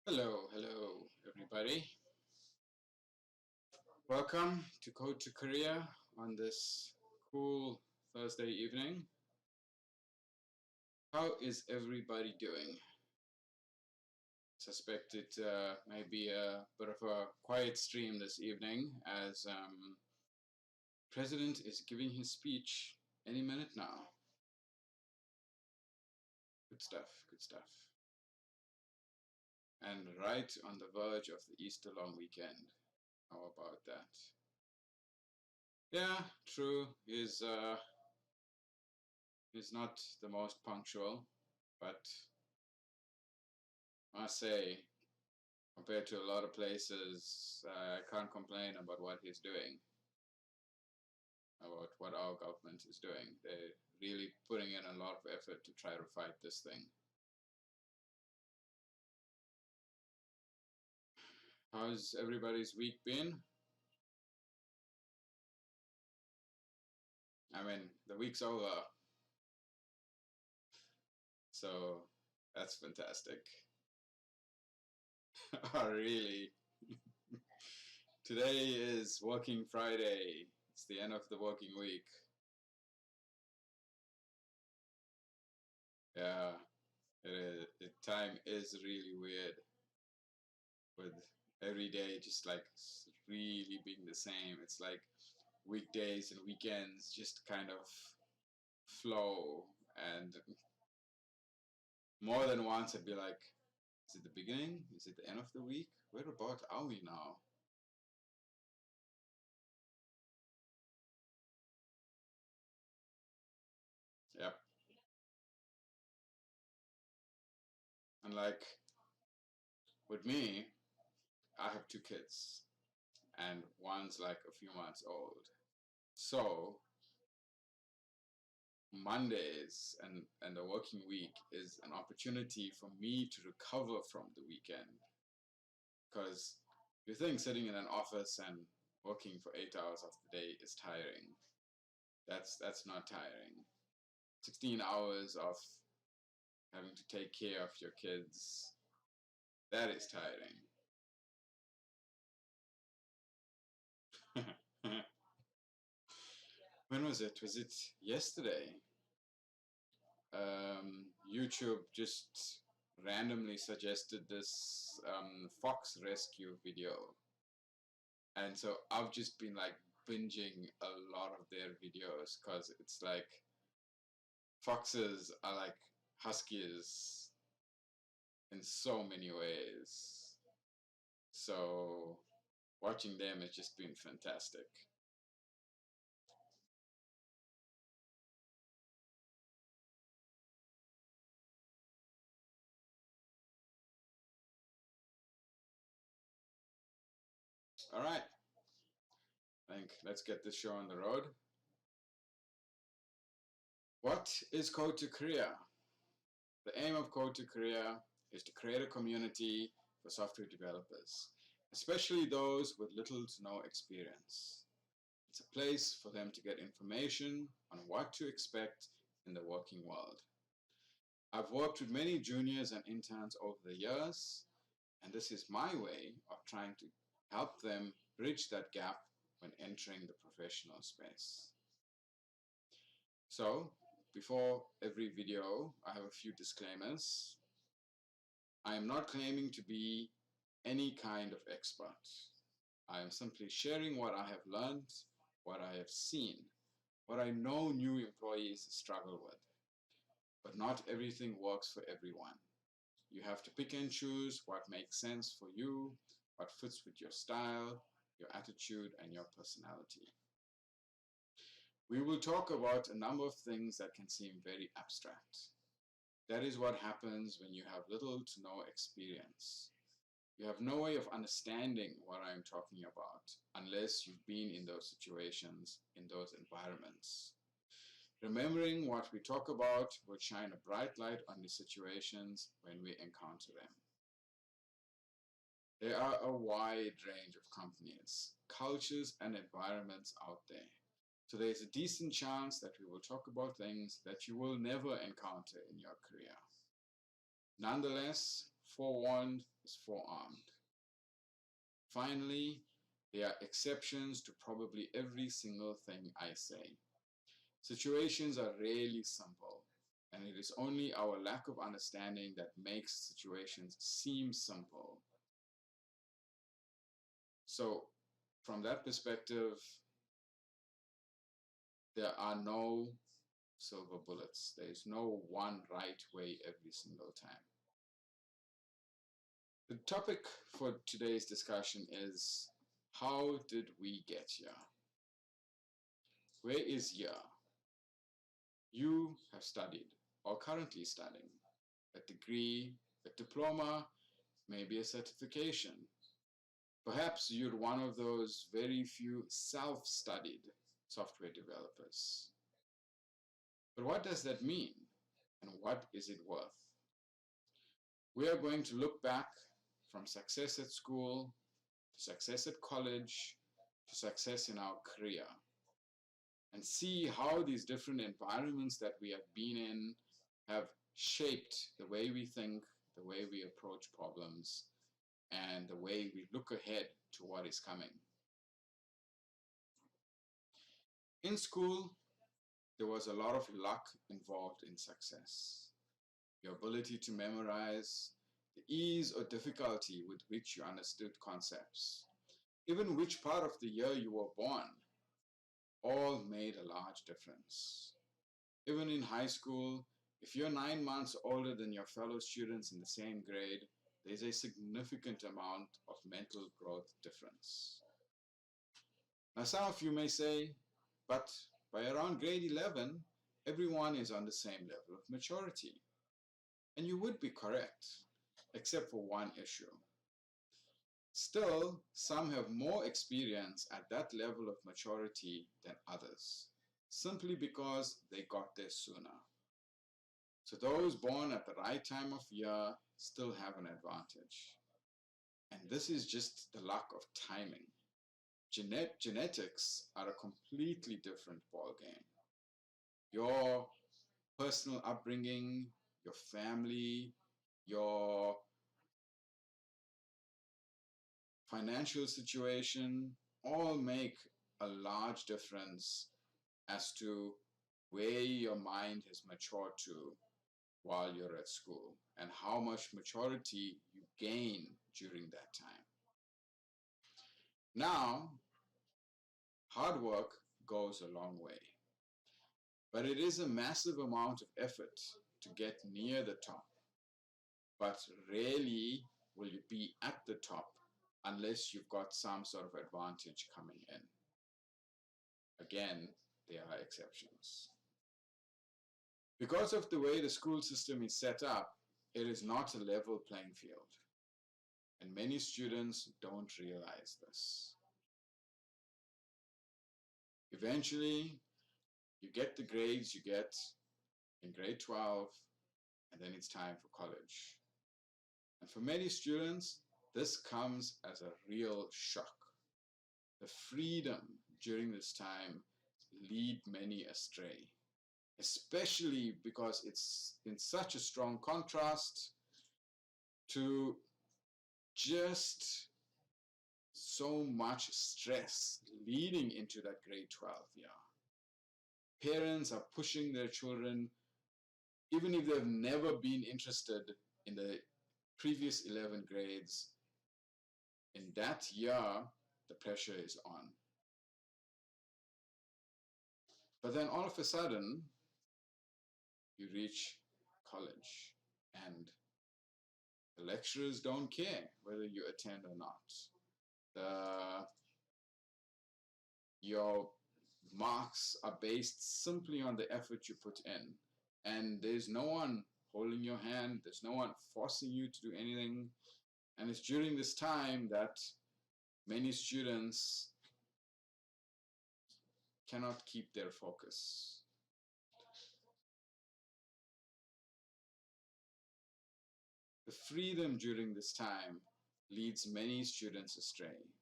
Hello, everybody. Welcome to Code to Korea on this cool Thursday evening. How is everybody doing? Suspect it may be a bit of a quiet stream this evening as President is giving his speech any minute now. Good stuff, good stuff. And right on the verge of the Easter long weekend. How about that? Yeah, true. He's not the most punctual, but I must say, compared to a lot of places, I can't complain about what he's doing, about what our government is doing. They're really putting in a lot of effort to try to fight this thing. How's everybody's week been? I mean, the week's over, so that's fantastic. Oh, really? Today is working Friday. It's the end of the working week. Yeah, it is. Time is really weird with every day just like really being the same. It's like weekdays and weekends just kind of flow, and more than once I'd be like, is it the beginning? Is it the end of the week? Where about are we now? Yep. And like with me, I have two kids, and one's like a few months old. So Mondays and the working week is an opportunity for me to recover from the weekend. Because you think sitting in an office and working for 8 hours of the day is tiring. That's not tiring. 16 hours of having to take care of your kids, that is tiring. When was it? Was it yesterday? YouTube just randomly suggested this fox rescue video. And so I've just been like binging a lot of their videos because it's like foxes are like huskies in so many ways. So watching them has just been fantastic. All right, I think let's get this show on the road. What is Code to Korea? The aim of Code to Korea is to create a community for software developers, especially those with little to no experience. It's a place for them to get information on what to expect in the working world. I've worked with many juniors and interns over the years, and this is my way of trying to help them bridge that gap when entering the professional space. So, before every video, I have a few disclaimers. I am not claiming to be any kind of expert. I am simply sharing what I have learned, what I have seen, what I know new employees struggle with. But not everything works for everyone. You have to pick and choose what makes sense for you, what fits with your style, your attitude, and your personality. We will talk about a number of things that can seem very abstract. That is what happens when you have little to no experience. You have no way of understanding what I am talking about unless you've been in those situations, in those environments. Remembering what we talk about will shine a bright light on the situations when we encounter them. There are a wide range of companies, cultures, and environments out there. So there's a decent chance that we will talk about things that you will never encounter in your career. Nonetheless, forewarned is forearmed. Finally, there are exceptions to probably every single thing I say. Situations are rarely simple, and it is only our lack of understanding that makes situations seem simple. So, from that perspective, there are no silver bullets. There is no one right way every single time. The topic for today's discussion is, how did we get here? Where is here? You have studied or currently studying a degree, a diploma, maybe a certification. Perhaps you're one of those very few self-studied software developers. But what does that mean? And what is it worth? We are going to look back from success at school, to success at college, to success in our career, and see how these different environments that we have been in have shaped the way we think, the way we approach problems, and the way we look ahead to what is coming. In school, there was a lot of luck involved in success. Your ability to memorize, the ease or difficulty with which you understood concepts, even which part of the year you were born, all made a large difference. Even in high school, if you're 9 months older than your fellow students in the same grade, there's a significant amount of mental growth difference. Now, some of you may say, but by around grade 11, everyone is on the same level of maturity. And you would be correct, except for one issue. Still, some have more experience at that level of maturity than others, simply because they got there sooner. So those born at the right time of year still have an advantage. And this is just the luck of timing. Genetics are a completely different ballgame. Your personal upbringing, your family, your financial situation all make a large difference as to where your mind has matured to while you're at school and how much maturity you gain during that time. Now, hard work goes a long way, but it is a massive amount of effort to get near the top. But rarely will you be at the top unless you've got some sort of advantage coming in. Again, there are exceptions. Because of the way the school system is set up, it is not a level playing field. And many students don't realize this. Eventually, you get the grades you get in grade 12, and then it's time for college. And for many students, this comes as a real shock. The freedom during this time lead many astray, especially because it's in such a strong contrast to just so much stress leading into that grade 12 year. Parents are pushing their children, even if they've never been interested in the previous 11 grades, in that year, the pressure is on. But then all of a sudden, you reach college and the lecturers don't care whether you attend or not. Your marks are based simply on the effort you put in. And there's no one holding your hand, there's no one forcing you to do anything. And it's during this time that many students cannot keep their focus. The freedom during this time leads many students astray.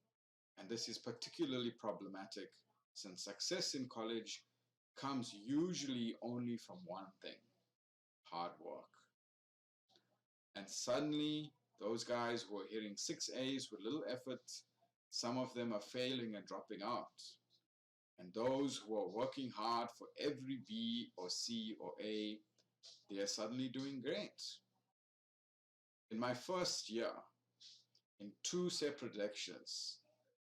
And this is particularly problematic since success in college comes usually only from one thing: hard work. And suddenly Those guys who are hitting 6 A's with little effort, some of them are failing and dropping out. And those who are working hard for every B or C or A, they are suddenly doing great. In my first year, in 2 separate lectures,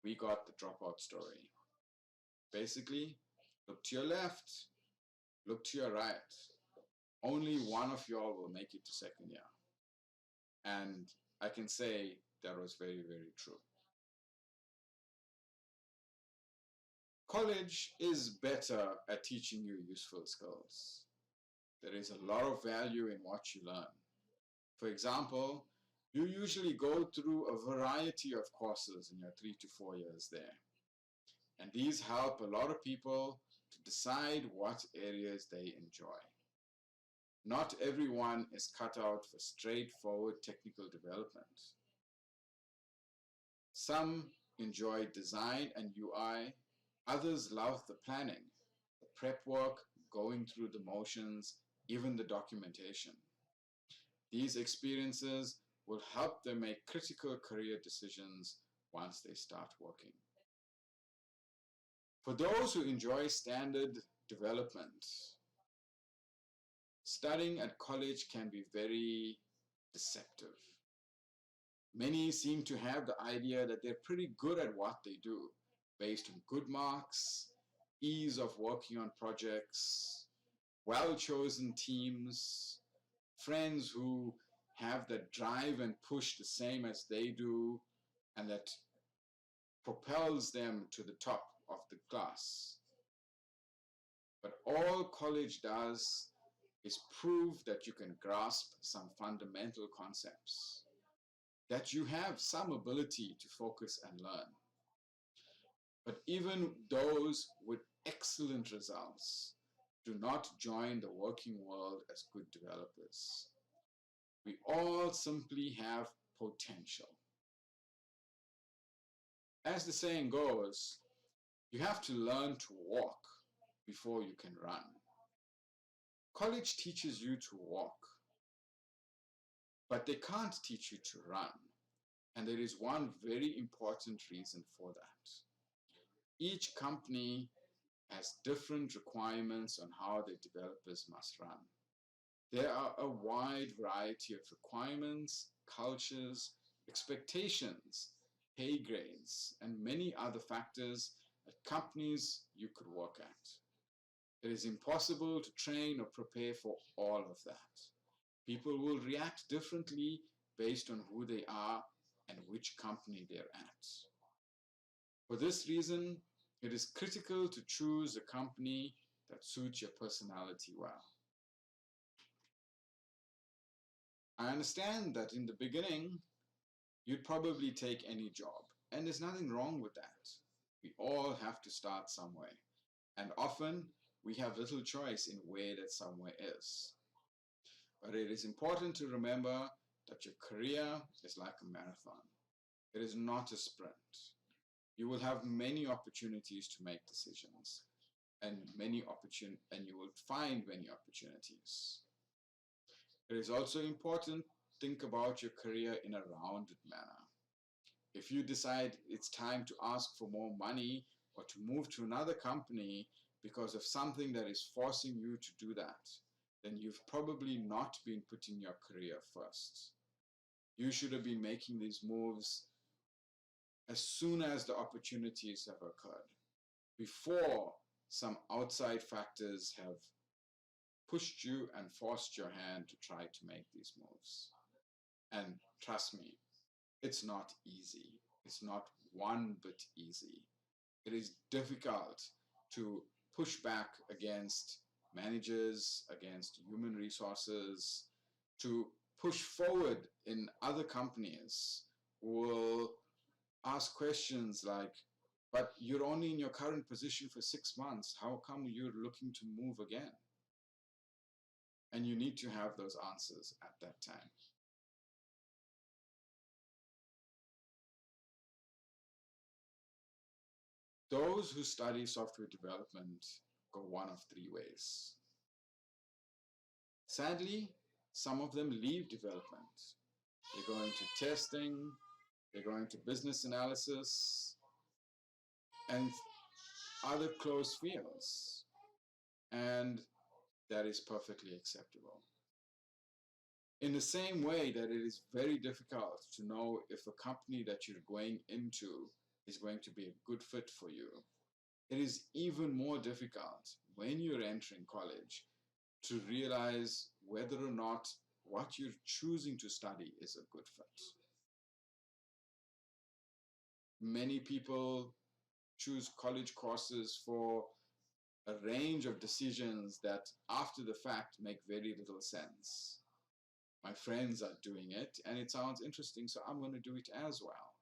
we got the dropout story. Basically, look to your left, look to your right. Only one of y'all will make it to second year. And I can say that was very, very true. College is better at teaching you useful skills. There is a lot of value in what you learn. For example, you usually go through a variety of courses in your 3 to 4 years there. And these help a lot of people to decide what areas they enjoy. Not everyone is cut out for straightforward technical development. Some enjoy design and UI, others love the planning, the prep work, going through the motions, even the documentation. These experiences will help them make critical career decisions once they start working. For those who enjoy standard development, studying at college can be very deceptive. Many seem to have the idea that they're pretty good at what they do, based on good marks, ease of working on projects, well-chosen teams, friends who have that drive and push the same as they do, and that propels them to the top of the class. But all college does is prove that you can grasp some fundamental concepts, that you have some ability to focus and learn. But even those with excellent results do not join the working world as good developers. We all simply have potential. As the saying goes, you have to learn to walk before you can run. College teaches you to walk, but they can't teach you to run. And there is one very important reason for that. Each company has different requirements on how their developers must run. There are a wide variety of requirements, cultures, expectations, pay grades, and many other factors at companies you could work at. It is impossible to train or prepare for all of that. People will react differently based on who they are and which company they're at. For this reason, it is critical to choose a company that suits your personality well. I understand that in the beginning, you'd probably take any job, and there's nothing wrong with that. We all have to start somewhere, and often we have little choice in where that somewhere is. But it is important to remember that your career is like a marathon. It is not a sprint. You will have many opportunities to make decisions, and you will find many opportunities. It is also important to think about your career in a rounded manner. If you decide it's time to ask for more money or to move to another company because of something that is forcing you to do that, then you've probably not been putting your career first. You should have been making these moves as soon as the opportunities have occurred, before some outside factors have pushed you and forced your hand to try to make these moves. And trust me, it's not easy. It's not one bit easy. It is difficult to push back against managers, against human resources, to push forward in other companies who will ask questions like, but you're only in your current position for 6 months. How come you're looking to move again? And you need to have those answers at that time. Those who study software development go one of 3 ways. Sadly, some of them leave development. They they're going to testing, they're going to business analysis, and other close fields. And that is perfectly acceptable. In the same way that it is very difficult to know if a company that you're going into is going to be a good fit for you, it is even more difficult when you're entering college to realize whether or not what you're choosing to study is a good fit. Many people choose college courses for a range of decisions that after the fact make very little sense. My friends are doing it and it sounds interesting, so I'm going to do it as well.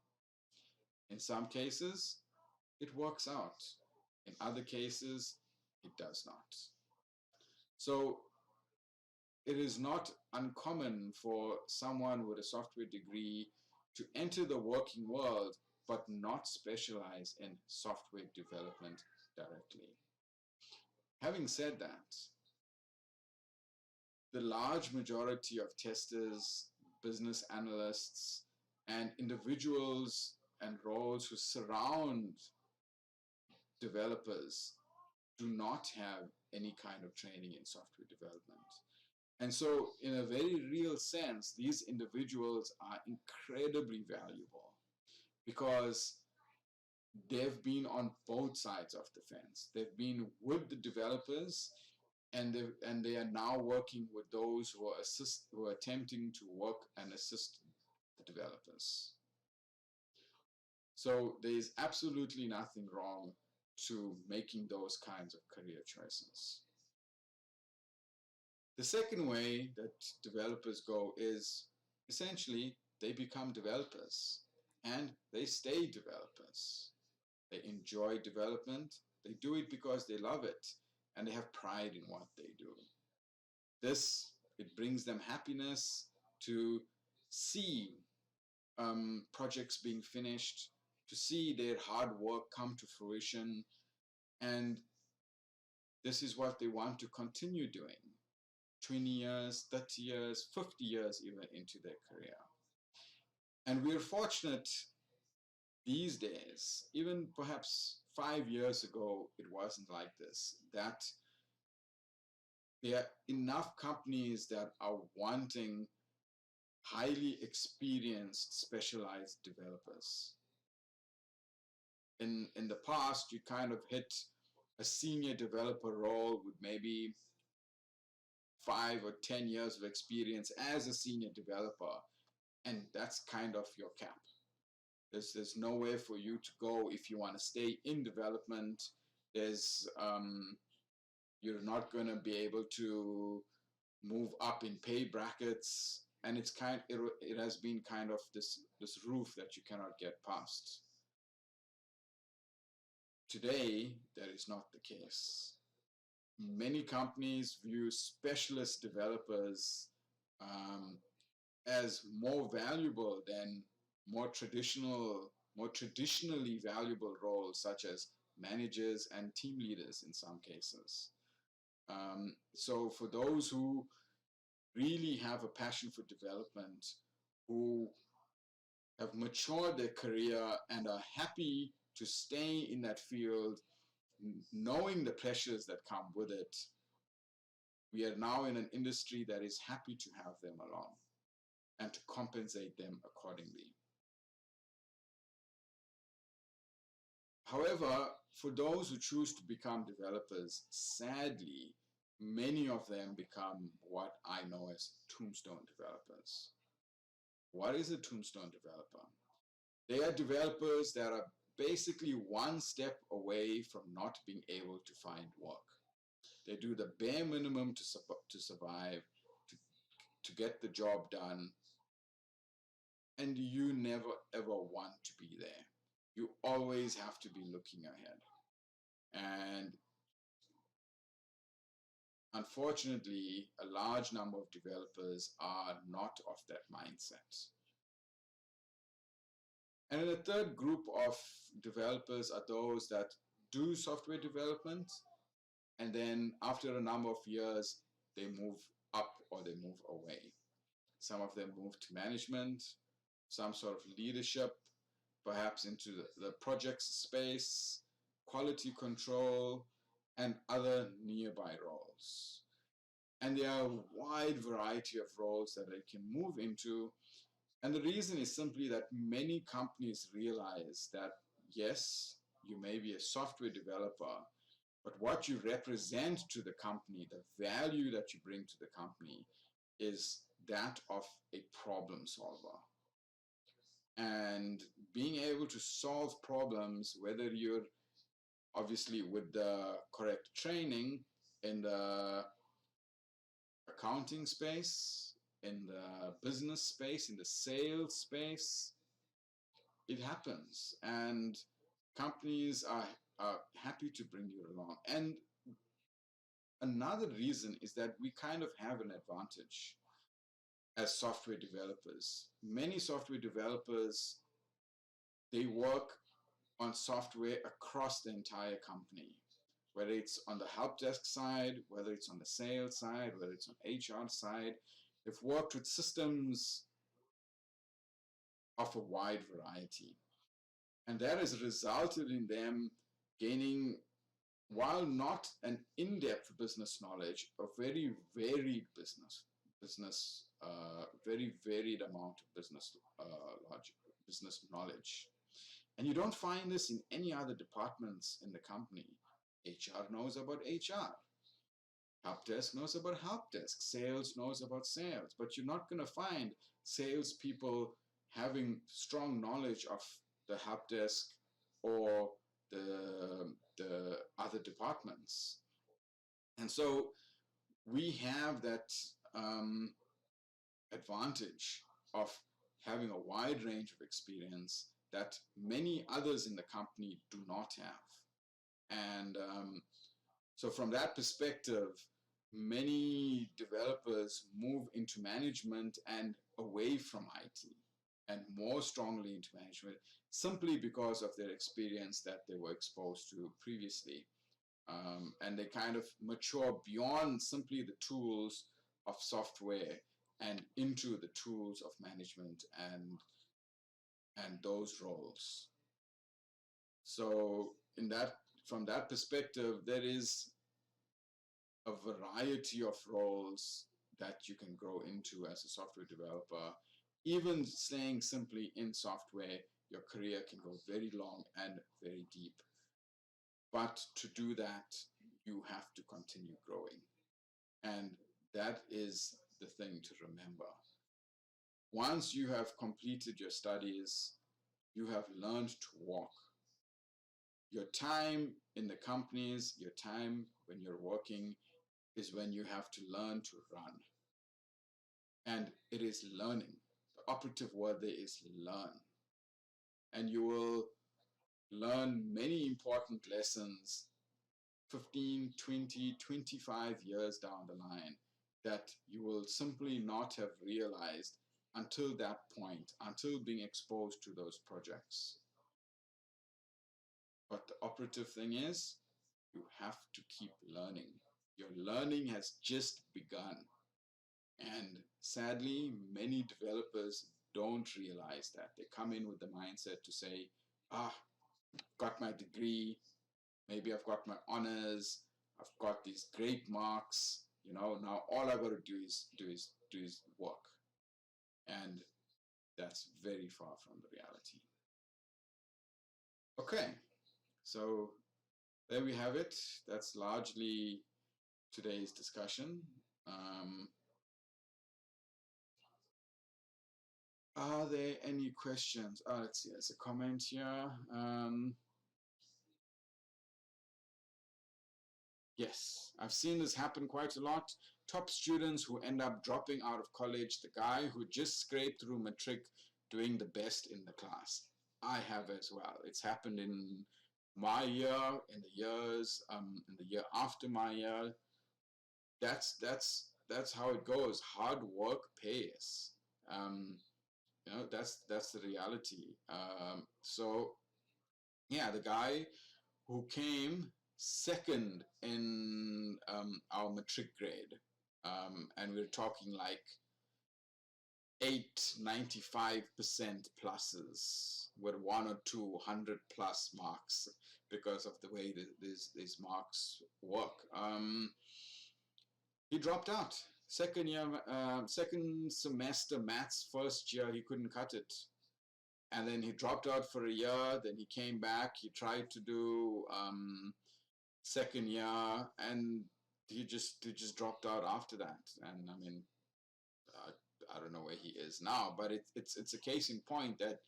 In some cases, it works out. In other cases, it does not. So it is not uncommon for someone with a software degree to enter the working world but not specialize in software development directly. Having said that, the large majority of testers, business analysts, and individuals and roles who surround developers do not have any kind of training in software development. And so, in a very real sense, these individuals are incredibly valuable because they've been on both sides of the fence. They've been with the developers, and they are now working with those who are attempting to work and assist the developers. So there is absolutely nothing wrong to making those kinds of career choices. The second way that developers go is essentially they become developers and they stay developers. They enjoy development, they do it because they love it, and they have pride in what they do. It brings them happiness to see projects being finished, to see their hard work come to fruition, and this is what they want to continue doing 20 years, 30 years, 50 years even into their career. And we're fortunate these days, even perhaps 5 years ago, it wasn't like this, that there are enough companies that are wanting highly experienced, specialized developers. In the past, you kind of hit a senior developer role with maybe 5 or 10 years of experience as a senior developer, and that's kind of your cap. There's nowhere for you to go if you want to stay in development. You're not going to be able to move up in pay brackets, and it has been kind of this roof that you cannot get past. Today, that is not the case. Many companies view specialist developers as more valuable than more traditionally valuable roles such as managers and team leaders in some cases. So for those who really have a passion for development, who have matured their career and are happy to stay in that field, knowing the pressures that come with it, we are now in an industry that is happy to have them along and to compensate them accordingly. However, for those who choose to become developers, sadly, many of them become what I know as tombstone developers. What is a tombstone developer? They are developers that are basically one step away from not being able to find work. They do the bare minimum to survive, to get the job done, and you never ever want to be there. You always have to be looking ahead. And unfortunately, a large number of developers are not of that mindset. And the third group of developers are those that do software development, and then after a number of years, they move up or they move away. some of them move to management, some sort of leadership, perhaps into the project space, quality control, and other nearby roles. And there are a wide variety of roles that they can move into. And the reason is simply that many companies realize that, yes, you may be a software developer, but what you represent to the company, the value that you bring to the company, is that of a problem solver. And being able to solve problems, whether you're obviously with the correct training in the accounting space, in the business space, in the sales space, it happens. And companies are happy to bring you along. And another reason is that we kind of have an advantage as software developers. Many software developers, they work on software across the entire company, whether it's on the help desk side, whether it's on the sales side, whether it's on HR side. They've worked with systems of a wide variety. And that has resulted in them gaining, while not an in-depth business knowledge, a very varied very varied amount of business knowledge. And you don't find this in any other departments in the company. HR knows about HR. Help desk knows about help desk. Sales knows about sales. But you're not going to find salespeople having strong knowledge of the help desk or the other departments. And so we have that advantage of having a wide range of experience that many others in the company do not have. And so from that perspective, many developers move into management and away from IT and more strongly into management simply because of their experience that they were exposed to previously. And they kind of mature beyond simply the tools of software and into the tools of management and those roles. So from that perspective, there is a variety of roles that you can grow into as a software developer. Even staying simply in software, your career can go very long and very deep. But to do that, you have to continue growing. And that is the thing to remember. Once you have completed your studies, you have learned to walk. Your time in the companies, your time when you're working, is when you have to learn to run. And it is learning. The operative word there is learn. And you will learn many important lessons 15, 20, 25 years down the line that you will simply not have realized until that point, until being exposed to those projects. But the operative thing is, you have to keep learning. Your learning has just begun. And sadly, many developers don't realize that. They come in with the mindset to say, got my degree, maybe I've got my honors, I've got these great marks, now all I've got to do is work. And that's very far from the reality. Okay, so there we have it. That's largely today's discussion. Are there any questions? Let's see, there's a comment here. Yes, I've seen this happen quite a lot. Top students who end up dropping out of college, the guy who just scraped through matric doing the best in the class. I have as well. It's happened in my year, in the year after my year. That's how it goes. Hard work pays. That's the reality. So yeah, the guy who came second in our matric grade, and we're talking like eight 95% pluses with one or two 100+ marks because of the way these marks work. He dropped out. Second year, second semester maths, first year, he couldn't cut it. And then he dropped out for a year. Then he came back. He tried to do second year, and he just dropped out after that. And I mean, I don't know where he is now, but it's a case in point that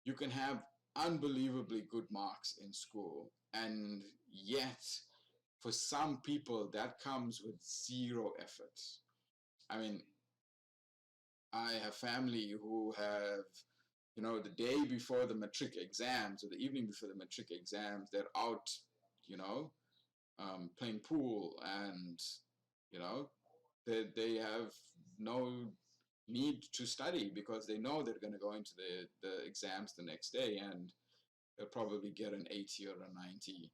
you can have unbelievably good marks in school, and yet for some people that comes with zero effort. I mean, I have family who have, the day before the matric exams or the evening before the matric exams, they're out, you know, playing pool, and they have no need to study because they know they're going to go into the exams the next day, and they'll probably get an 80 or a 90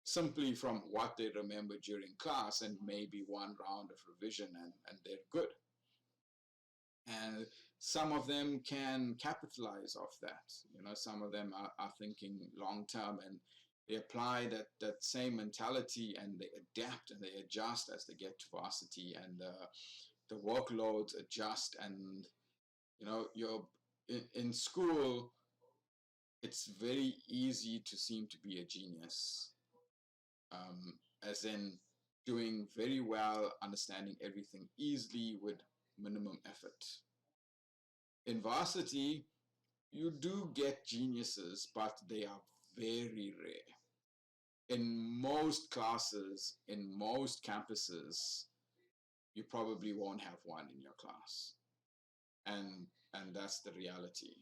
simply from what they remember during class and maybe one round of revision, and they're good. And some of them can capitalize off that. Some of them are thinking long term, and they apply that same mentality, and they adapt and they adjust as they get to varsity, and the workloads adjust. And you're in school, it's very easy to seem to be a genius, as in doing very well, understanding everything easily with minimum effort. In varsity, you do get geniuses, but they are very rare. In most classes, in most campuses, you probably won't have one in your class, and that's the reality.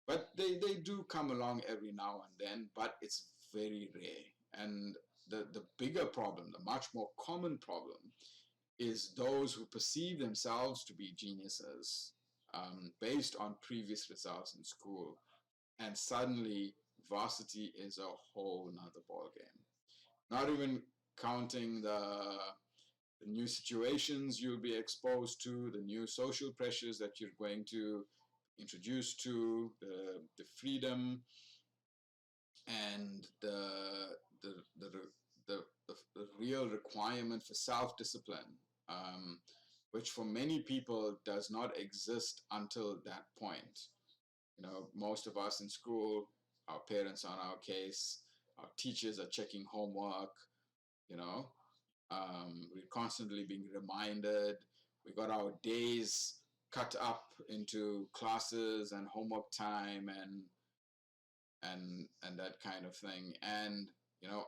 But they do come along every now and then, but it's very rare. And the bigger problem, the much more common problem, is those who perceive themselves to be geniuses based on previous results in school, and suddenly varsity is a whole nother ballgame. Not even counting the new situations you'll be exposed to, the new social pressures that you're going to introduce to, the freedom, and the real requirement for self-discipline, which for many people does not exist until that point. Most of us in school, our parents are on our case, our teachers are checking homework, we're constantly being reminded. We got our days cut up into classes and homework time and that kind of thing. And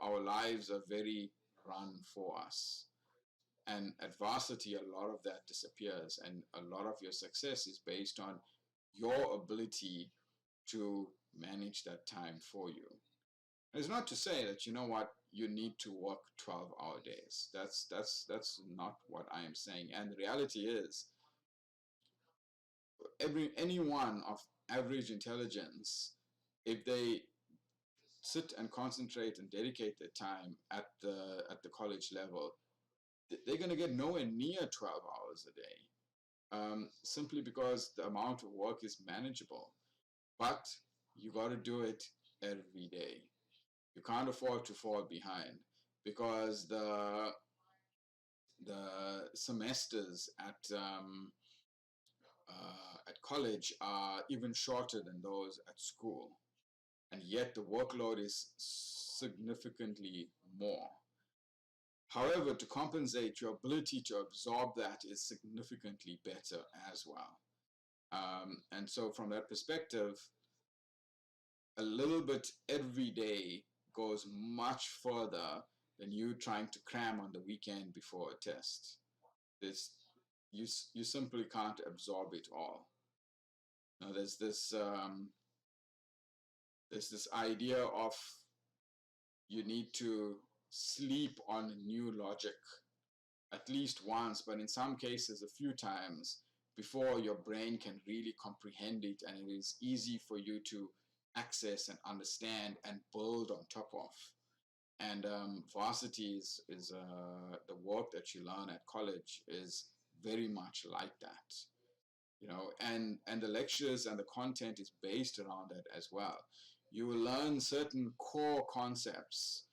our lives are very run for us. And at varsity, a lot of that disappears, and a lot of your success is based on your ability to manage that time for you. It's not to say that you need to work 12-hour days. That's not what I am saying. And the reality is, anyone of average intelligence, if they sit and concentrate and dedicate their time at the college level, they're going to get nowhere near 12 hours a day, simply because the amount of work is manageable. But you got to do it every day. You can't afford to fall behind, because the semesters at college are even shorter than those at school, and yet the workload is significantly more. However, to compensate, your ability to absorb that is significantly better as well. And so from that perspective, a little bit every day goes much further than you trying to cram on the weekend before a test. You simply can't absorb it all. Now there's this idea of you need to sleep on new logic at least once, but in some cases a few times, before your brain can really comprehend it, and it is easy for you to access and understand and build on top of. And varsity is the work that you learn at college is very much like that, you know, and the lectures and the content is based around that as well. You will learn certain core concepts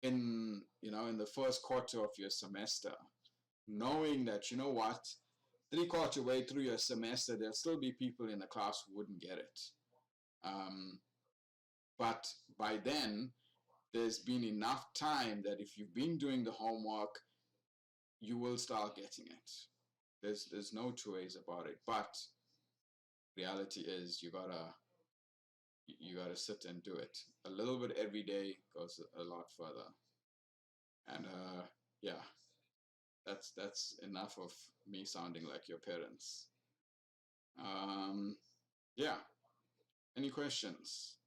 in, you know, in the first quarter of your semester, knowing that, you know what, three-quarter way through your semester, there'll still be people in the class who wouldn't get it. But by then, there's been enough time that if you've been doing the homework, you will start getting it. There's no two ways about it. But reality is you gotta sit and do it. A little bit every day goes a lot further. And yeah, that's enough of me sounding like your parents. Yeah. Any questions?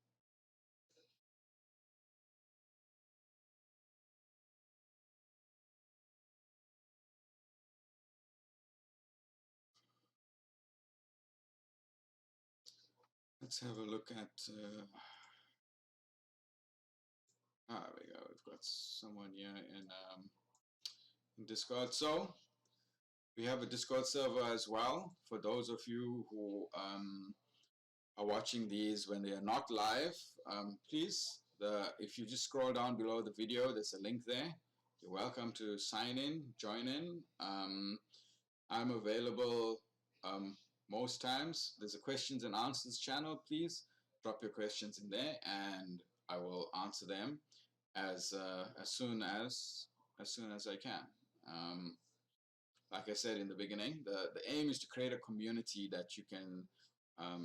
Let's have a look at. There we go. We've got someone here in Discord. So we have a Discord server as well for those of you who are watching these when they are not live. Please, if you just scroll down below the video, there's a link there. You're welcome to sign in, join in. I'm available most times. There's a questions and answers channel. Please drop your questions in there, and I will answer them as soon as I can. Like I said in the beginning, the aim is to create a community that you can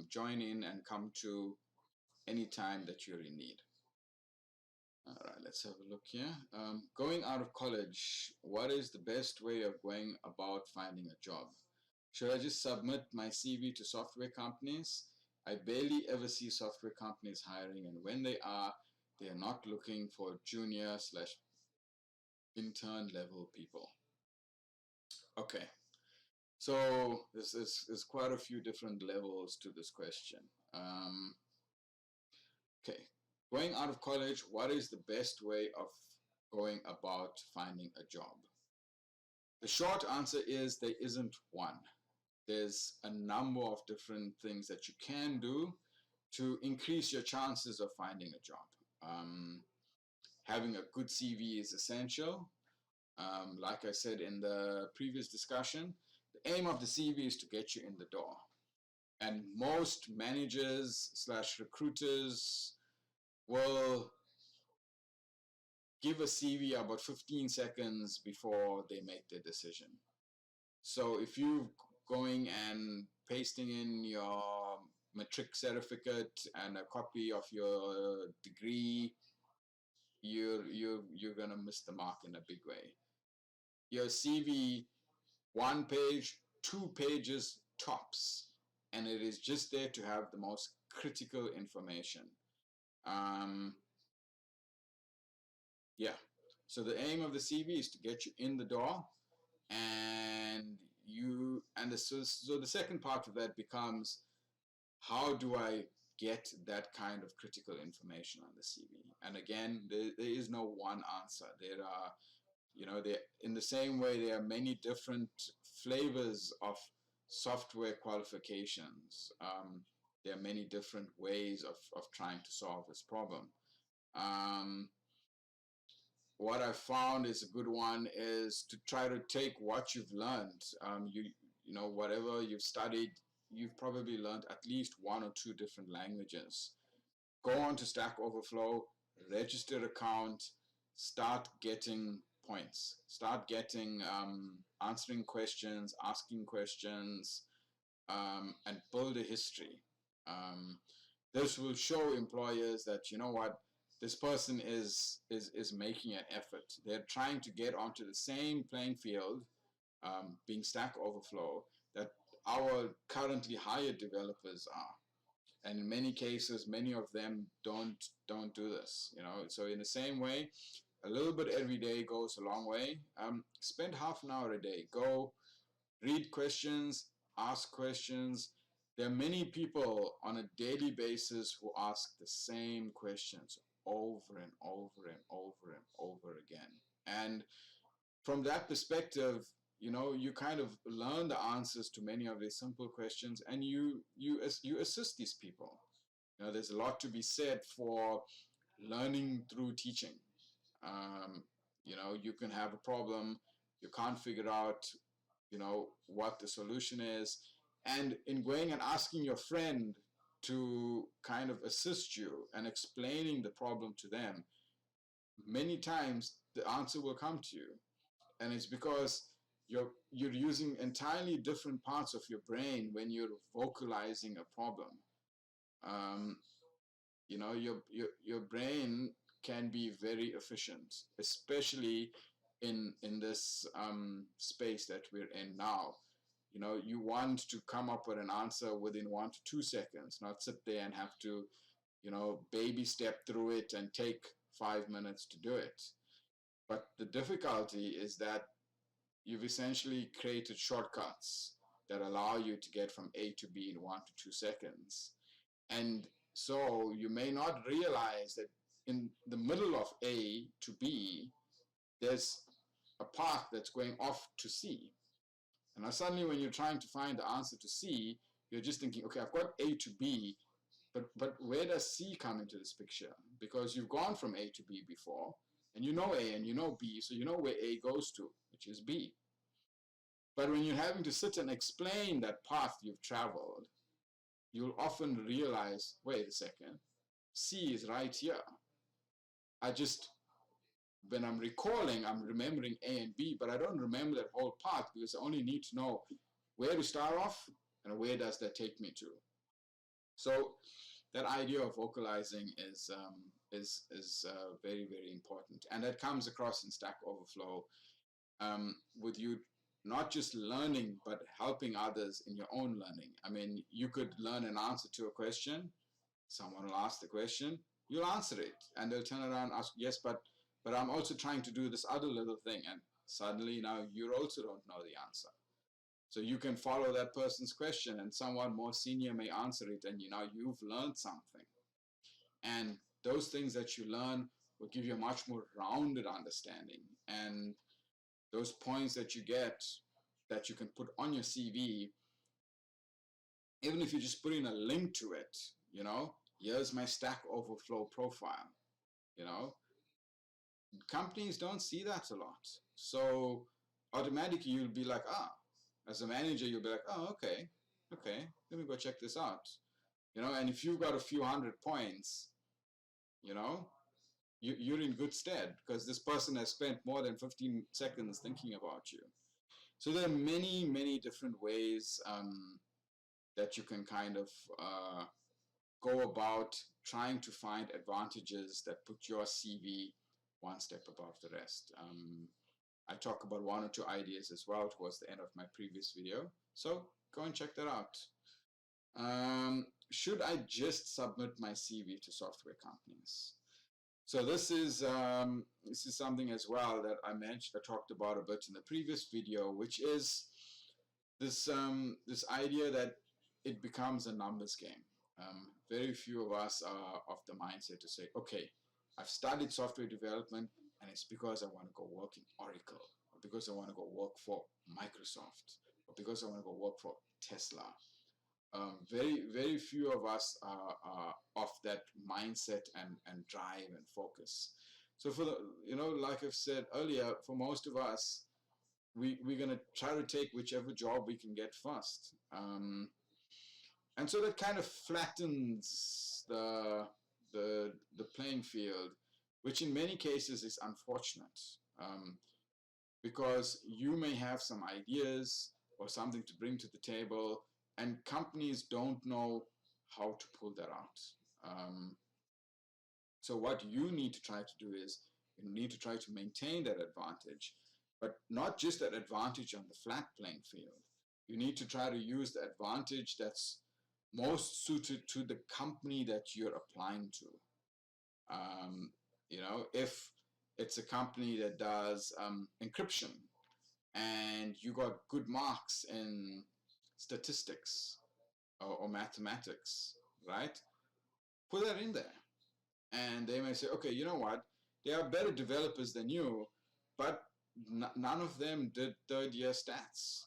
join in and come to anytime that you're in need. All right, let's have a look here. Going out of college, what is the best way of going about finding a job? Should I just submit my CV to software companies? I barely ever see software companies hiring, and when they are not looking for junior slash intern level people. Okay, so there's quite a few different levels to this question. Okay, going out of college, what is the best way of going about finding a job? The short answer is there isn't one. There's a number of different things that you can do to increase your chances of finding a job. Having a good CV is essential. Like I said in the previous discussion, the aim of the CV is to get you in the door. And most managers slash recruiters will give a CV about 15 seconds before they make their decision. So if you're going and pasting in your matric certificate and a copy of your degree, you're gonna miss the mark in a big way. Your CV, 1 page, 2 pages tops, and it is just there to have the most critical information. Yeah. So the aim of the CV is to get you in the door, and so the second part of that becomes, how do I get that kind of critical information on the CV? And again, there is no one answer. There are, you know, in the same way, there are many different flavors of software qualifications. There are many different ways of trying to solve this problem. What I found is a good one is to try to take what you've learned. You know, whatever you've studied, you've probably learned at least 1 or 2 different languages. Go on to Stack Overflow, register account, start getting points, start getting answering questions, asking questions, and build a history. This will show employers that, you know what, this person is making an effort. They're trying to get onto the same playing field, being Stack Overflow, that our currently hired developers are. And in many cases, many of them don't do this. You know, so in the same way, a little bit every day goes a long way. Spend half an hour a day. Go read questions, ask questions. There are many people on a daily basis who ask the same questions over and over and over and over again. And from that perspective, you kind of learn the answers to many of these simple questions, and you assist these people. There's a lot to be said for learning through teaching. um, you can have a problem, you can't figure out what the solution is, and in going and asking your friend to kind of assist you and explaining the problem to them, many times the answer will come to you. And it's because you're using entirely different parts of your brain when you're vocalizing a problem. um, your brain can be very efficient, especially in this space that we're in now. You want to come up with an answer within 1 to 2 seconds, not sit there and have to baby step through it and take 5 minutes to do it. But the difficulty is that you've essentially created shortcuts that allow you to get from A to B in 1 to 2 seconds. And so you may not realize that in the middle of A to B, there's a path that's going off to C. And now suddenly when you're trying to find the answer to C, you're just thinking, okay, I've got A to B, but where does C come into this picture? Because you've gone from A to B before, and you know A and you know B, so you know where A goes to, which is B. But when you're having to sit and explain that path you've traveled, you'll often realize, wait a second, C is right here. When I'm recalling, I'm remembering A and B, but I don't remember that whole path because I only need to know where to start off and where does that take me to. So that idea of vocalizing is very, very important. And that comes across in Stack Overflow with you not just learning, but helping others in your own learning. I mean, you could learn an answer to a question, someone will ask the question, you'll answer it, and they'll turn around and ask, yes, but I'm also trying to do this other little thing, and suddenly now you also don't know the answer. So you can follow that person's question, and someone more senior may answer it, and you've learned something. And those things that you learn will give you a much more rounded understanding. And those points that you get that you can put on your CV, even if you just put in a link to it, here's my Stack Overflow profile, companies don't see that a lot. So automatically you'll be like, as a manager, you'll be like, okay, let me go check this out. And if you've got a few hundred points, you're in good stead because this person has spent more than 15 seconds thinking about you. So there are many, many different ways that you can kind of go about trying to find advantages that put your CV one step above the rest. I talk about one or two ideas as well towards the end of my previous video, so go and check that out. Should I just submit my CV to software companies? So this is something as well that I talked about a bit in the previous video, which is this idea that it becomes a numbers game. Very few of us are of the mindset to say, okay, I've studied software development and it's because I want to go work in Oracle, or because I want to go work for Microsoft, or because I want to go work for Tesla. Very, very few of us are of that mindset and drive and focus. So for the, like I've said earlier, for most of us, we're going to try to take whichever job we can get first. And so that kind of flattens the playing field, which in many cases is unfortunate, because you may have some ideas or something to bring to the table, and companies don't know how to pull that out. So what you need to try to do is you need to try to maintain that advantage, but not just that advantage on the flat playing field. You need to try to use the advantage that's most suited to the company that you're applying to. If it's a company that does encryption and you got good marks in statistics or mathematics, right? Put that in there. And they may say, okay, you know what? There are better developers than you, but none of them did third year stats,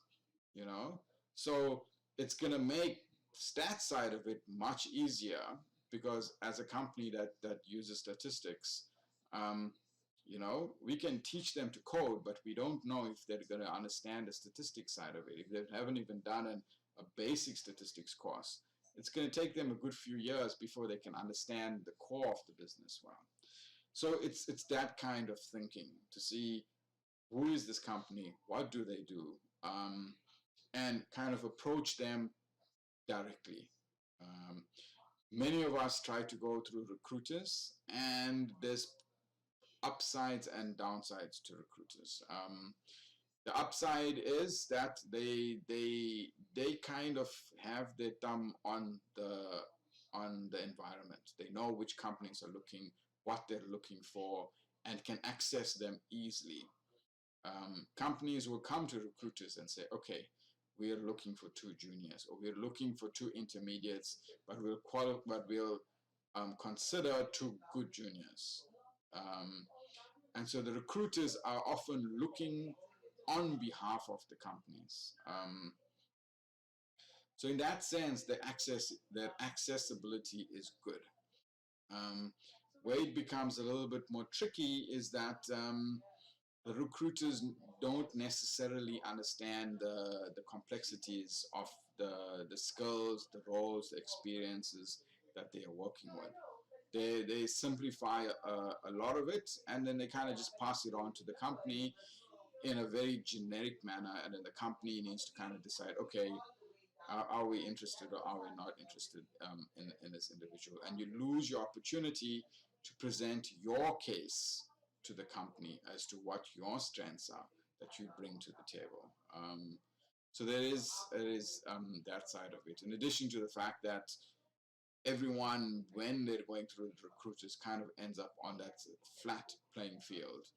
you know. So it's going to make stats side of it much easier, because as a company that uses statistics, um, you know, we can teach them to code, but we don't know if they're going to understand the statistics side of it. If they haven't even done a basic statistics course, it's going to take them a good few years before they can understand the core of the business well. So it's that kind of thinking to see who is this company, what do they do, and kind of approach them directly. Um, Many of us try to go through recruiters, and there's upsides and downsides to recruiters. The upside is that they kind of have their thumb on the environment. They know which companies are looking, what they're looking for, and can access them easily. Companies will come to recruiters and say, okay, we are looking for 2 juniors, or we're looking for 2 intermediates, but we'll consider 2 good juniors. And so the recruiters are often looking on behalf of the companies. So in that sense, their accessibility is good. Where it becomes a little bit more tricky is that the recruiters don't necessarily understand the complexities of the skills, the roles, the experiences that they are working with. They simplify a lot of it, and then they kind of just pass it on to the company in a very generic manner, and then the company needs to kind of decide, okay, are we interested or are we not interested in this individual? And you lose your opportunity to present your case to the company as to what your strengths are that you bring to the table. So there is that side of it. In addition to the fact that everyone, when they're going through the recruiters, kind of ends up on that flat playing field,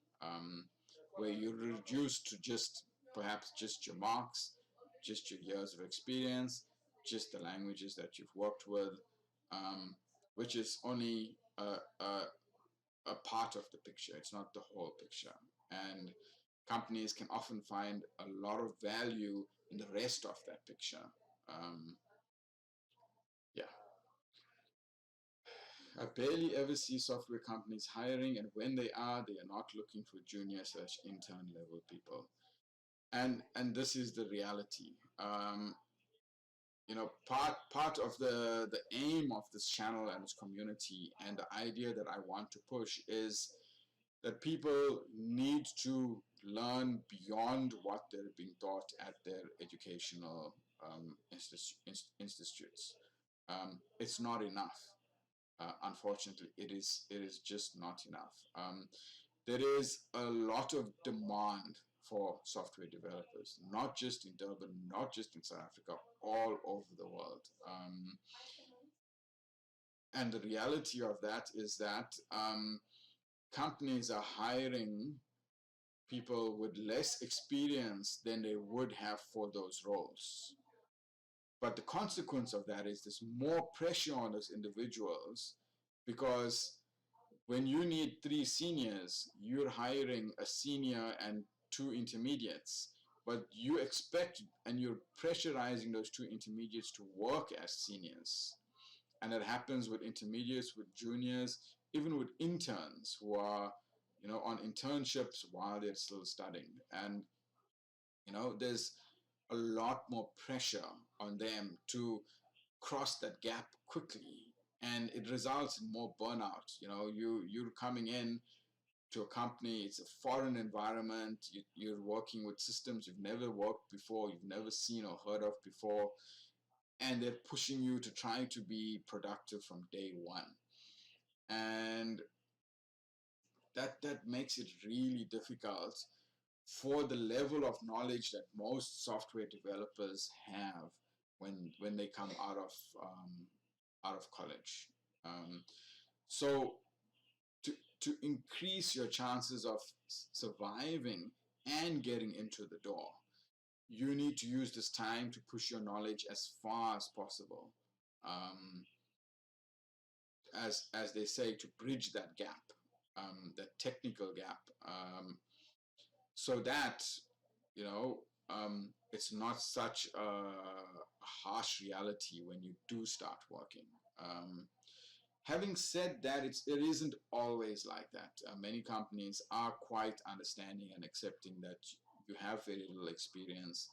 where you're reduced to just perhaps just your marks, just your years of experience, just the languages that you've worked with, which is only a part of the picture. It's not the whole picture. And companies can often find a lot of value in the rest of that picture. Yeah. I barely ever see software companies hiring, and when they are not looking for junior/intern level people. And this is the reality. You know, part of the aim of this channel and its community, and the idea that I want to push, is that people need to learn beyond what they're being taught at their educational institutes. It's not enough. Unfortunately, it is just not enough. There is a lot of demand for software developers, not just in Durban, not just in South Africa, all over the world. And the reality of that is that companies are hiring people with less experience than they would have for those roles. But the consequence of that is there's more pressure on those individuals, because when you need 3 seniors, you're hiring a senior and 2 intermediates, but you expect and you're pressurizing those 2 intermediates to work as seniors. And that happens with intermediates, with juniors, even with interns who are, you know, on internships while they're still studying. And, you know, there's a lot more pressure on them to cross that gap quickly, and it results in more burnout. You know, you're coming in to a company, it's a foreign environment, you're working with systems you've never worked before, you've never seen or heard of before, and they're pushing you to try to be productive from day one. And that makes it really difficult for the level of knowledge that most software developers have when they come out of college. So to increase your chances of surviving and getting into the door, you need to use this time to push your knowledge as far as possible. As they say, to bridge that gap, that technical gap. so that, you know, it's not such a harsh reality when you do start working. Um, Having said that, it isn't always like that. Many companies are quite understanding and accepting that you have very little experience.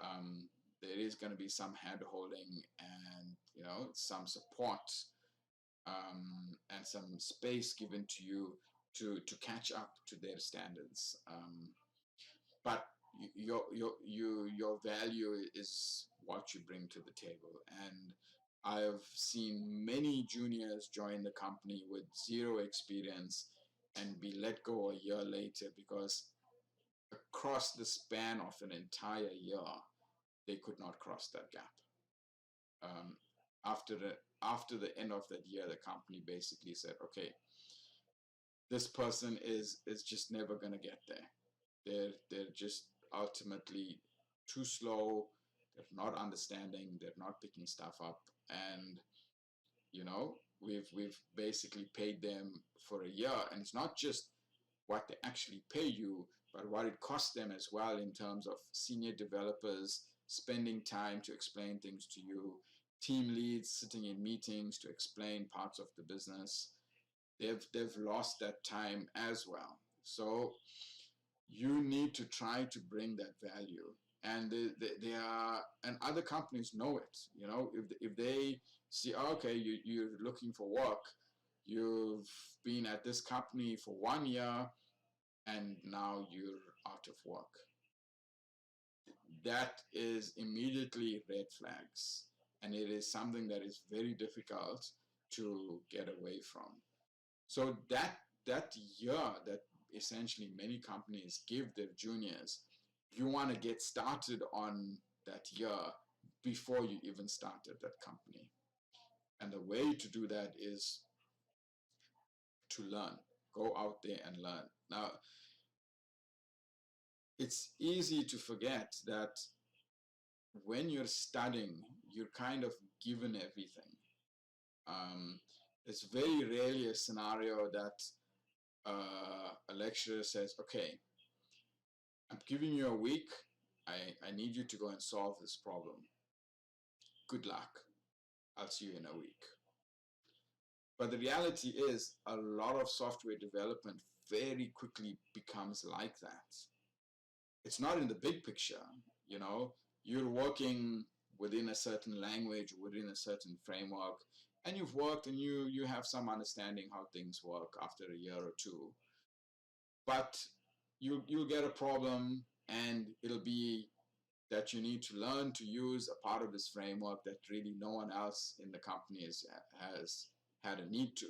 Um, there is going to be some hand holding and, you know, some support, and some space given to you to catch up to their standards. But your value is what you bring to the table. And I've seen many juniors join the company with zero experience and be let go a year later because across the span of an entire year they could not cross that gap. um, after the end of that year, the company basically said, okay, this person is just never going to get there. They're just ultimately too slow. They're not understanding. They're not picking stuff up. And you know, we've basically paid them for a year, and it's not just what they actually pay you, but what it costs them as well in terms of senior developers spending time to explain things to you, team leads sitting in meetings to explain parts of the business. They've lost that time as well. So you need to try to bring that value. And they are, and other companies know it. You know, if they see, oh, okay, you're looking for work, you've been at this company for 1 year, and now you're out of work. That is immediately red flags, and it is something that is very difficult to get away from. So that year that essentially many companies give their juniors, you want to get started on that year before you even start at that company. And the way to do that is to learn. Go out there and learn. Now, it's easy to forget that when you're studying, you're kind of given everything. Um, it's very rarely a scenario that a lecturer says, okay, I'm giving you a week. I need you to go and solve this problem. Good luck. I'll see you in a week. But the reality is, a lot of software development very quickly becomes like that. It's not in the big picture, you know, you're working within a certain language, within a certain framework, and you've worked and you have some understanding how things work after a year or two. But you'll get a problem, and it'll be that you need to learn to use a part of this framework that really no one else in the company has had a need to,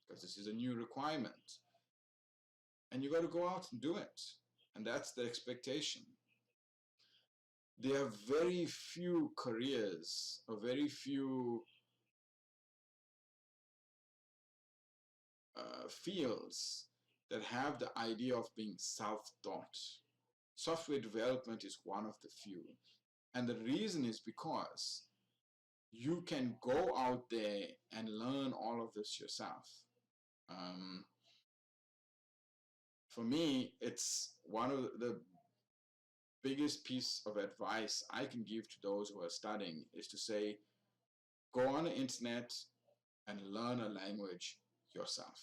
because this is a new requirement. And you got to go out and do it. And that's the expectation. There are very few careers or very few fields that have the idea of being self-taught. Software development is one of the few. And the reason is because you can go out there and learn all of this yourself. Um, for me, it's one of the biggest piece of advice I can give to those who are studying is to say, go on the internet and learn a language yourself.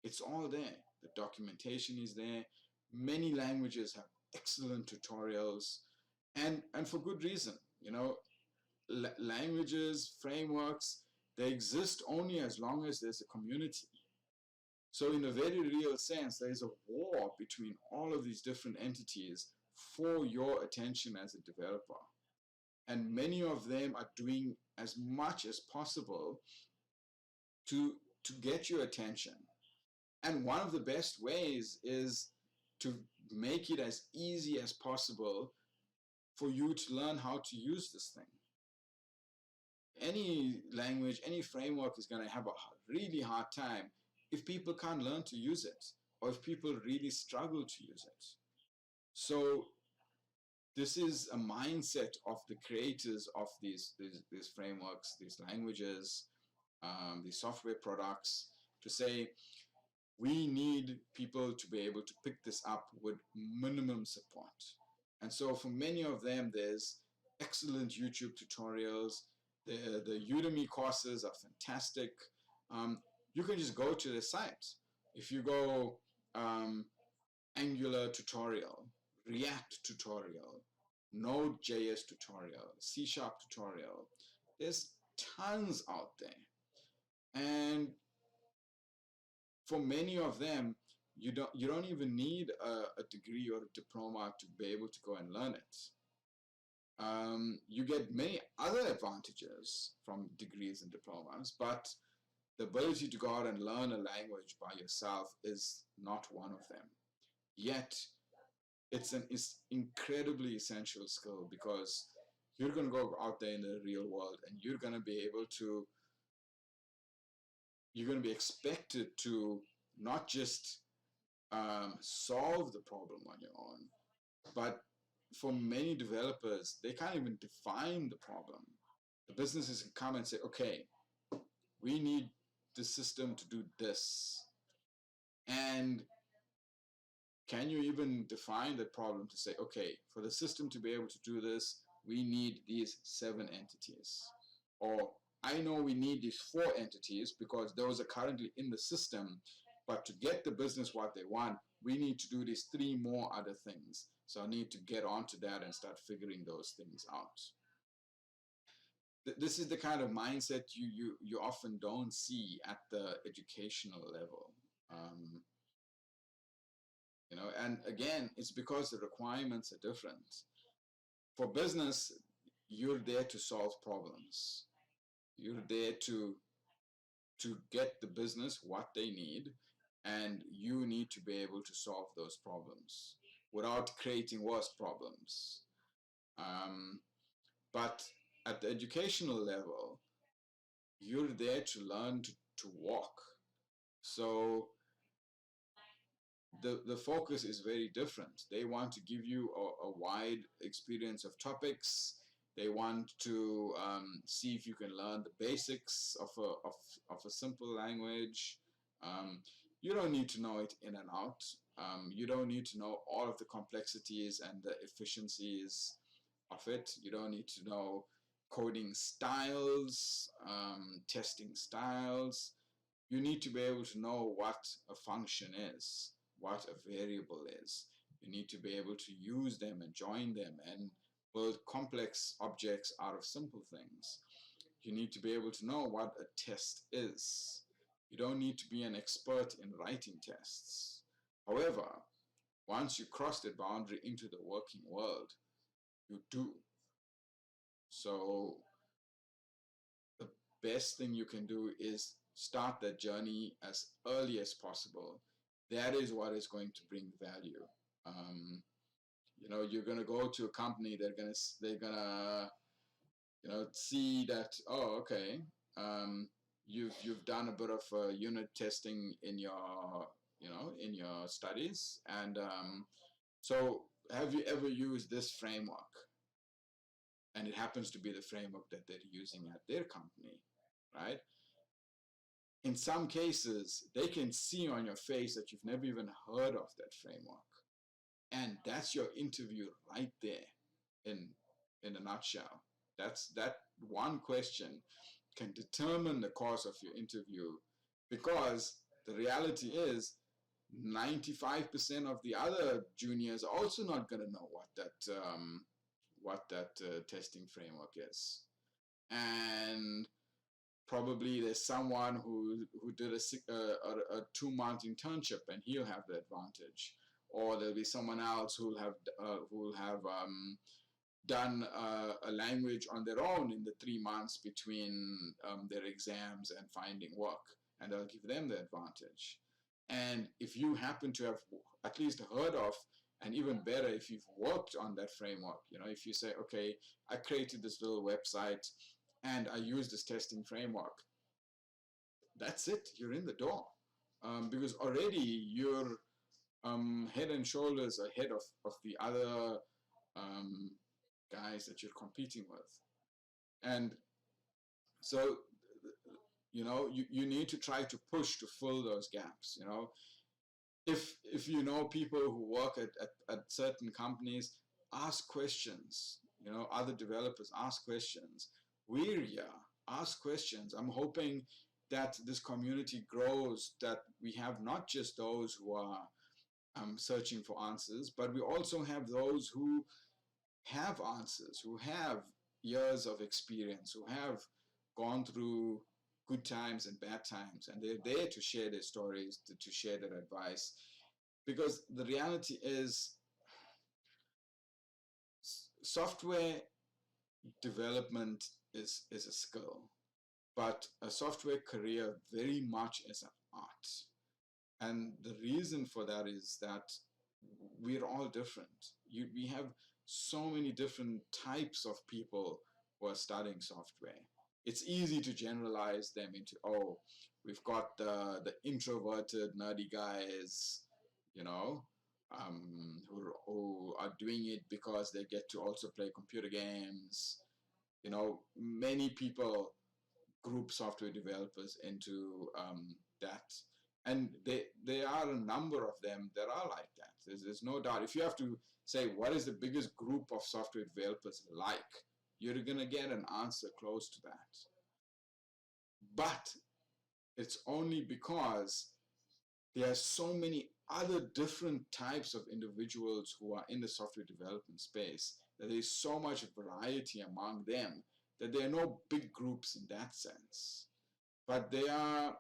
It's all there. The documentation is there. Many languages have excellent tutorials, and for good reason. You know, languages, frameworks, they exist only as long as there's a community. So in a very real sense, there is a war between all of these different entities for your attention as a developer. And many of them are doing as much as possible to get your attention. And one of the best ways is to make it as easy as possible for you to learn how to use this thing. Any language, any framework is going to have a really hard time if people can't learn to use it, or if people really struggle to use it. So this is a mindset of the creators of these frameworks, these languages, these software products, to say, we need people to be able to pick this up with minimum support. And so for many of them, there's excellent YouTube tutorials. The Udemy courses are fantastic. You can just go to the site. If you go Angular tutorial, React tutorial, Node.js tutorial, C# tutorial, there's tons out there. And for many of them, you don't even need a degree or a diploma to be able to go and learn it. You get many other advantages from degrees and diplomas, but the ability to go out and learn a language by yourself is not one of them. Yet, it's an incredibly essential skill, because you're going to go out there in the real world and you're going to be expected to not just solve the problem on your own, but for many developers, they can't even define the problem. The businesses can come and say, okay, we need the system to do this. And can you even define that problem to say, okay, for the system to be able to do this, we need these 7 entities. Or I know we need these 4 entities because those are currently in the system, but to get the business what they want, we need to do these 3 more other things. So I need to get onto that and start figuring those things out. This is the kind of mindset you often don't see at the educational level. And again, it's because the requirements are different. For business, you're there to solve problems. You're there to get the business what they need, and you need to be able to solve those problems without creating worse problems. But at the educational level, you're there to learn to walk. So the focus is very different. They want to give you a wide experience of topics. They want to see if you can learn the basics of a simple language. You don't need to know it in and out. You don't need to know all of the complexities and the efficiencies of it. You don't need to know coding styles, testing styles. You need to be able to know what a function is, what a variable is. You need to be able to use them and join them and build complex objects out of simple things. You need to be able to know what a test is. You don't need to be an expert in writing tests. However, once you cross that boundary into the working world, you do. So the best thing you can do is start that journey as early as possible. That is what is going to bring value. You're going to go to a company, they're gonna see that, oh, okay, you've done a bit of unit testing in your studies, and so have you ever used this framework? And it happens to be the framework that they're using at their company, right? In some cases, they can see on your face that you've never even heard of that framework. And that's your interview right there in a nutshell. That one question can determine the course of your interview, because the reality is 95% of the other juniors are also not going to know what that testing framework is. And probably there's someone who did a 2-month internship, and he'll have the advantage. Or there'll be someone else who'll have done a language on their own in the 3 months between their exams and finding work, and they'll give them the advantage. And if you happen to have at least heard of, and even better, if you've worked on that framework, if you say, okay, I created this little website and I use this testing framework, that's it, you're in the door. Because already you're head and shoulders ahead of the other guys that you're competing with. And so you need to try to push to fill those gaps. If people who work at certain companies, ask questions. Other developers, ask questions. We're here, ask questions. I'm hoping that this community grows, that we have not just those who are searching for answers, but we also have those who have answers, who have years of experience, who have gone through good times and bad times, and they're there to share their stories, to share their advice. Because the reality is, software development is a skill, but a software career very much is an art. And the reason for that is that we're all different. We have so many different types of people who are studying software. It's easy to generalize them into, oh, we've got the introverted, nerdy guys, who are doing it because they get to also play computer games. Many people group software developers into that. And there are a number of them that are like that. There's no doubt. If you have to say, what is the biggest group of software developers like, you're going to get an answer close to that. But it's only because there are so many other different types of individuals who are in the software development space that there's so much variety among them that there are no big groups in that sense. But there are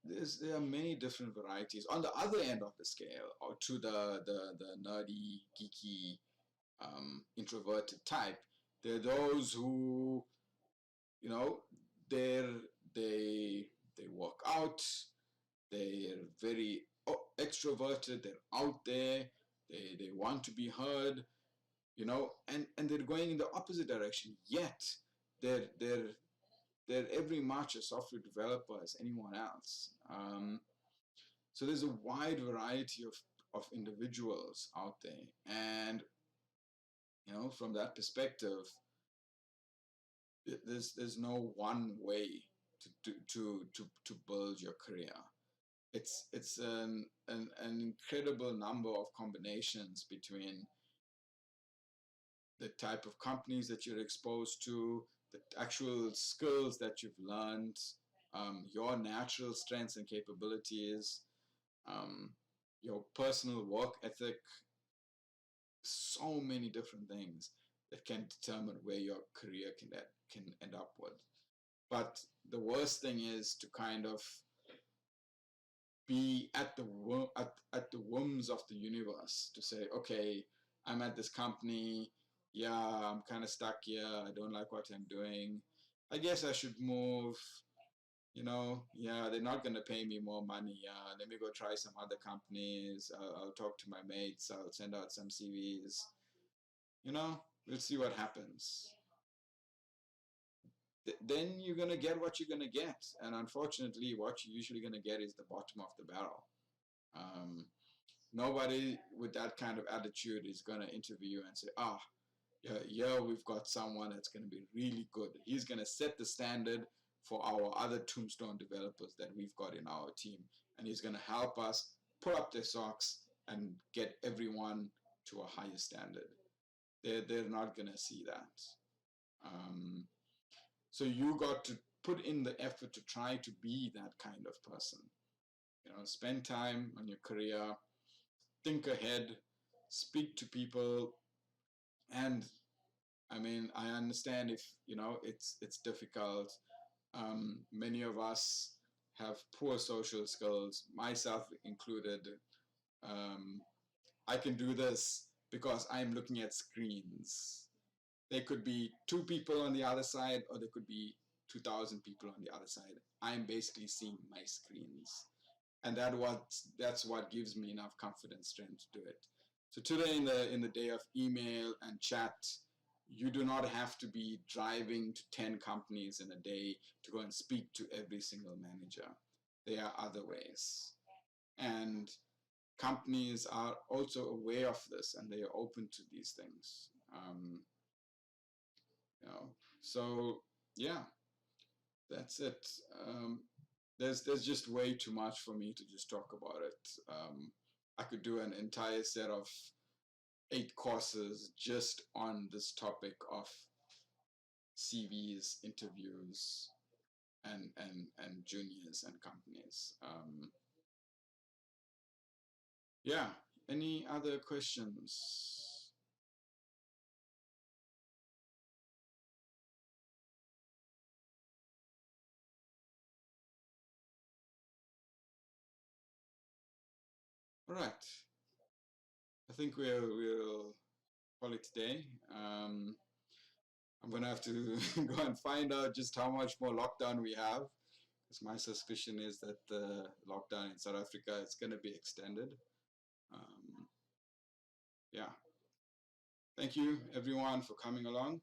there are many different varieties. On the other end of the scale, or to the nerdy, geeky, introverted type, there are those who, they work out, they're very extroverted, they're out there, they want to be heard, and they're going in the opposite direction, yet they're every much a software developer as anyone else. So there's a wide variety of individuals out there, and from that perspective, there's no one way to build your career. It's an incredible number of combinations between the type of companies that you're exposed to, the actual skills that you've learned, your natural strengths and capabilities, your personal work ethic, so many different things that can determine where your career can end up with. But the worst thing is to kind of be at the whims of the universe, to say, okay, I'm at this company, yeah, I'm kind of stuck here, I don't like what I'm doing, I guess I should move. Yeah, they're not going to pay me more money. Yeah, let me go try some other companies. I'll talk to my mates. I'll send out some CVs. We'll see what happens. Then you're going to get what you're going to get. And unfortunately, what you're usually going to get is the bottom of the barrel. Nobody with that kind of attitude is going to interview you and say, yeah, we've got someone that's going to be really good. He's going to set the standard for our other tombstone developers that we've got in our team. And he's going to help us pull up their socks and get everyone to a higher standard. They're not going to see that. So you got to put in the effort to try to be that kind of person. Spend time on your career, think ahead, speak to people, and I understand if it's difficult. Many of us have poor social skills, myself included. I can do this because I'm looking at screens. There could be 2 people on the other side, or there could be 2,000 people on the other side. I'm basically seeing my screens, and that's what gives me enough confidence, strength to do it. So today, in the day of email and chat, you do not have to be driving to 10 companies in a day to go and speak to every single manager. There are other ways. And companies are also aware of this, and they are open to these things. So yeah, that's it. There's just way too much for me to just talk about it. I could do an entire set of 8 courses just on this topic of CVs, interviews, and juniors and companies. Yeah. Any other questions? All right. I think we'll call it today. I'm gonna have to go and find out just how much more lockdown we have, because my suspicion is that the lockdown in South Africa is gonna be extended. Um, yeah. Thank you everyone for coming along.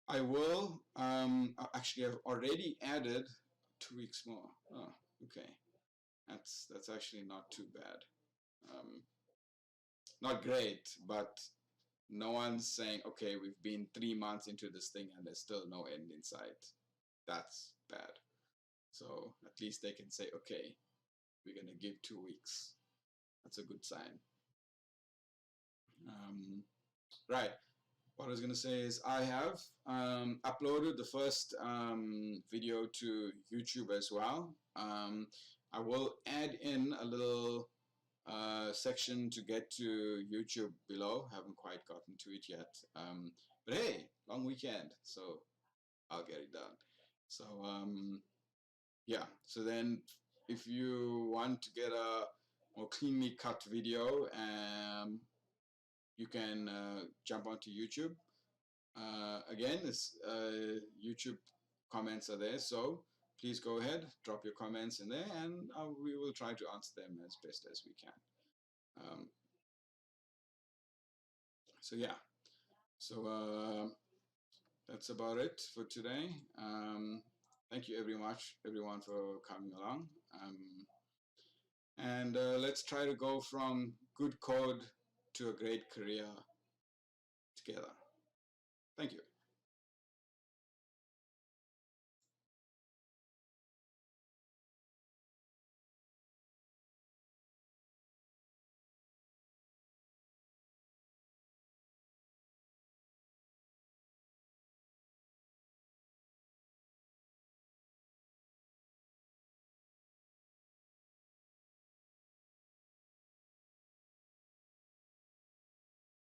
I will actually I've already added 2 weeks more. Oh, okay. That's actually not too bad. Um, not great, but no one's saying, okay, we've been 3 months into this thing and there's still no end in sight. That's bad. So at least they can say, okay, we're going to give 2 weeks. That's a good sign. Right. What I was going to say is I have uploaded the first video to YouTube as well. I will add in a little section to get to YouTube below. Haven't quite gotten to it yet. But hey, long weekend, so I'll get it done. So yeah, so then if you want to get a more cleanly cut video, you can jump onto YouTube. Again, this YouTube comments are there, so please go ahead, drop your comments in there, and we will try to answer them as best as we can. So yeah, so that's about it for today. Thank you everyone for coming along. And let's try to go from good code to a great career together. Thank you.